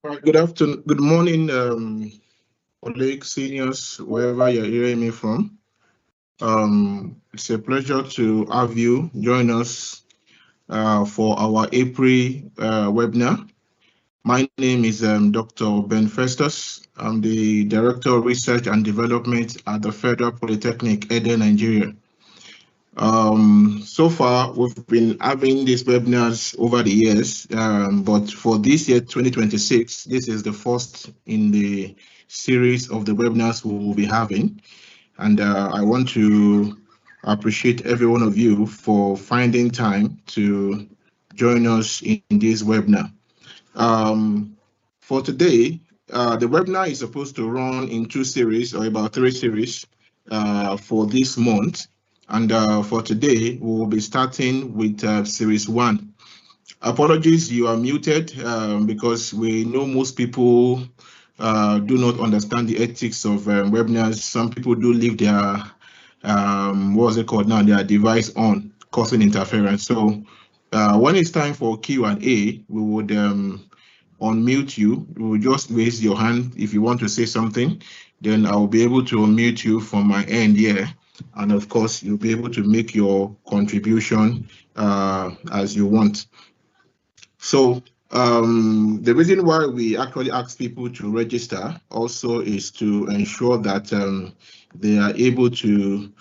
All right, good afternoon, good morning, colleagues, seniors, wherever you're hearing me from. It's a pleasure to have you join us for our April webinar. My name is Dr. Ben Festus. I'm the Director of Research and Development at the Federal Polytechnic, Ede, Nigeria. So far, we've been having these webinars over the years, but for this year, 2026, this is the first in the series of the webinars we will be having. And I want to appreciate every one of you for finding time to join us in this webinar. For today, the webinar is supposed to run in two series or about three series for this month. And for today, we will be starting with series 1. Apologies, you are muted because we know most people do not understand the ethics of webinars. Some people do leave their, what's it called now, their device on, causing interference. So when it's time for Q&A, we would unmute you. You will just raise your hand if you want to say something. Then I'll be able to unmute you from my end here. And of course, you'll be able to make your contribution as you want. So the reason why we actually ask people to register also is to ensure that they are able to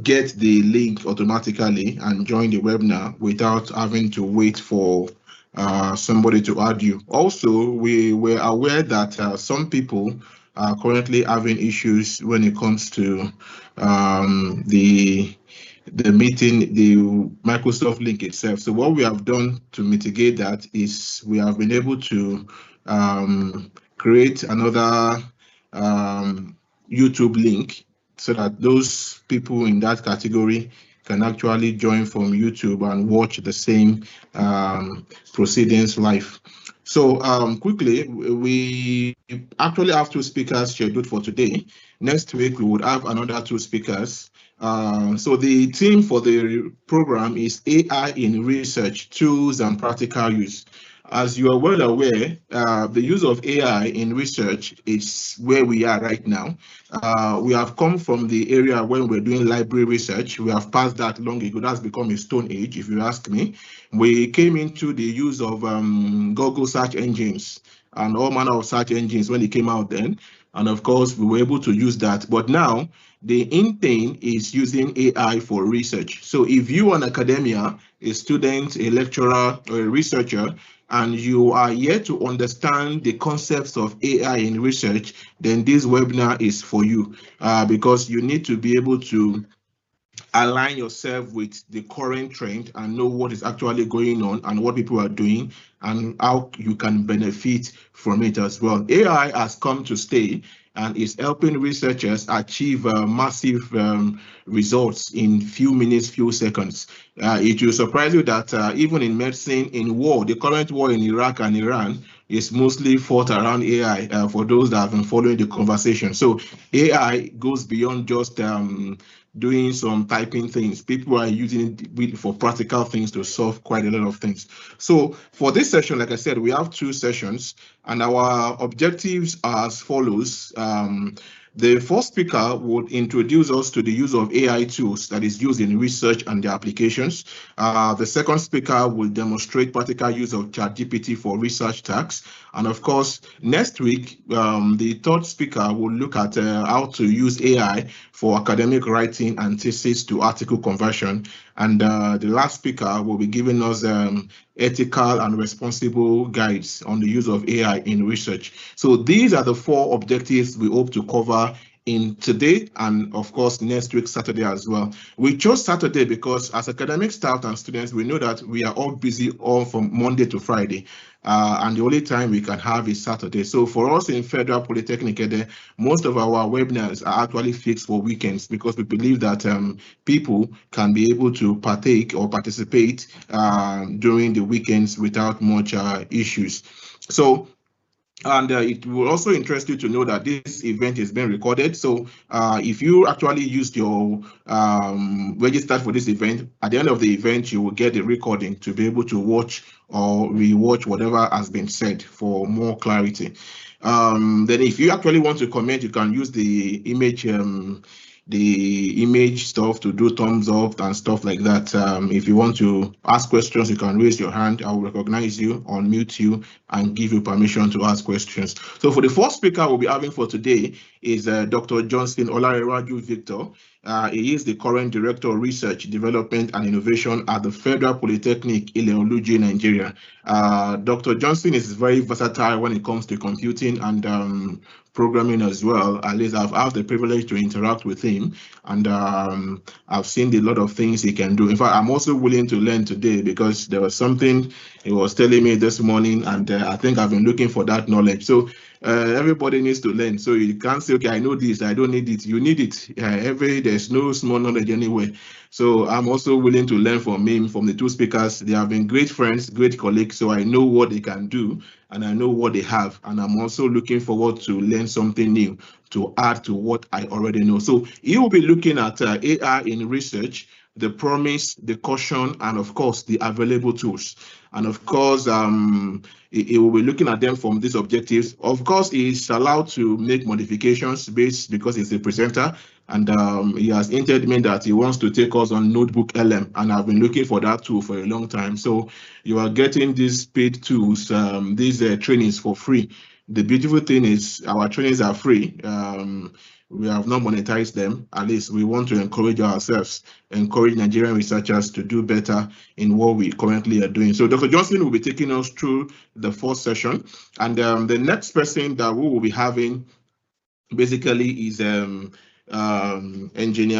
get the link automatically and join the webinar without having to wait for somebody to add you. Also, we were aware that some people are currently having issues when it comes to the meeting, the Microsoft link itself. So what we have done to mitigate that is we have been able to create another YouTube link so that those people in that category can actually join from YouTube and watch the same proceedings live. So quickly, we actually have 2 speakers scheduled for today. Next week, we would have another 2 speakers. So the theme for the program is AI in research, tools and practical use. As you are well aware, the use of AI in research is where we are right now. We have come from the area when we're doing library research. We have passed that long ago. That's become a stone age, if you ask me. We came into the use of Google search engines and all manner of search engines when it came out then. And of course, we were able to use that. But now, the in thing is using AI for research. So if you are in academia, a student, a lecturer, or a researcher, and you are yet to understand the concepts of AI in research, then this webinar is for you because you need to be able to align yourself with the current trend and know what is actually going on and what people are doing and how you can benefit from it as well. AI has come to stay and is helping researchers achieve massive results in few minutes, few seconds. It will surprise you that even in medicine, in war, the current war in Iraq and Iran is mostly fought around AI for those that have been following the conversation. So AI goes beyond just doing some typing things. People are using it for practical things to solve quite a lot of things. So for this session, like I said, we have 2 sessions and our objectives are as follows. The first speaker would introduce us to the use of AI tools that is used in research and their applications. The second speaker will demonstrate practical use of ChatGPT for research tasks. And of course, next week, the third speaker will look at how to use AI for academic writing and thesis-to-article conversion. And the last speaker will be giving us ethical and responsible guides on the use of AI in research. So these are the 4 objectives we hope to cover in today and of course next week Saturday as well. We chose Saturday because as academic staff and students, we know that we are all busy all from Monday to Friday. And the only time we can have is Saturday. So for us in Federal Polytechnic, most of our webinars are actually fixed for weekends because we believe that people can be able to partake or participate during the weekends without much issues. So And it will also interest you to know that this event is being recorded. So if you actually used your registered for this event, at the end of the event, you will get the recording to be able to watch or rewatch whatever has been said for more clarity. Then if you actually want to comment, you can use the image stuff to do thumbs up and stuff like that. If you want to ask questions, you can raise your hand. I will recognize you, unmute you, and give you permission to ask questions. So for the first speaker we'll be having for today is Dr. Johnson Olarewaju Victor. He is the current Director of Research, Development and Innovation at the Federal Polytechnic, Ile-Oluji, Nigeria. Dr. Johnson is very versatile when it comes to computing and programming as well. At least I've had the privilege to interact with him, and I've seen a lot of things he can do. In fact, I'm also willing to learn today because there was something he was telling me this morning, and I think I've been looking for that knowledge. So everybody needs to learn. So you can't say, okay, I know this, I don't need it. You need it. There's no small knowledge anywhere. So I'm also willing to learn from him, from the two speakers. They have been great friends, great colleagues, so I know what they can do and I know what they have. And I'm also looking forward to learn something new to add to what I already know. So you will be looking at AI in research, the promise, the caution, and of course, the available tools. And of course, he will be looking at them from these objectives. Of course, he's allowed to make modifications based because he's a presenter, and he has hinted me that he wants to take us on Notebook LM, and I've been looking for that tool for a long time. So you are getting these paid tools, these trainings for free. The beautiful thing is our trainings are free. We have not monetized them. At least we want to encourage ourselves, encourage Nigerian researchers to do better in what we currently are doing. So Dr. Johnson will be taking us through the first session, and the next person that we will be having basically is engineer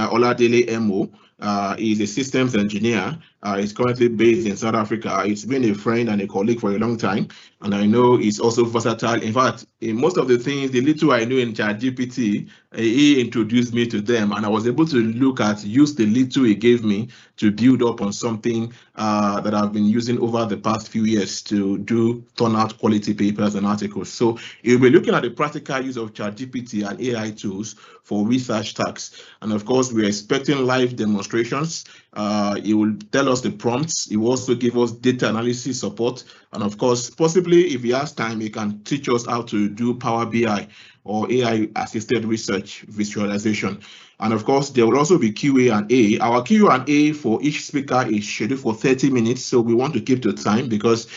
Oladele Emo. He's a systems engineer. He's currently based in South Africa. He's been a friend and a colleague for a long time, and I know he's also versatile. In fact, in most of the things, the little I know in ChatGPT, he introduced me to them, and I was able to use the little he gave me to build up on something that I've been using over the past few years to turn out quality papers and articles. So you'll be looking at the practical use of ChatGPT and AI tools for research tasks. And of course, we're expecting live demonstrations. He will tell us the prompts. He will also give us data analysis support. And of course, possibly if he has time, he can teach us how to do Power BI or AI-assisted research visualization. And of course, there will also be Q&A. Our Q&A for each speaker is scheduled for 30 minutes, so we want to keep to time because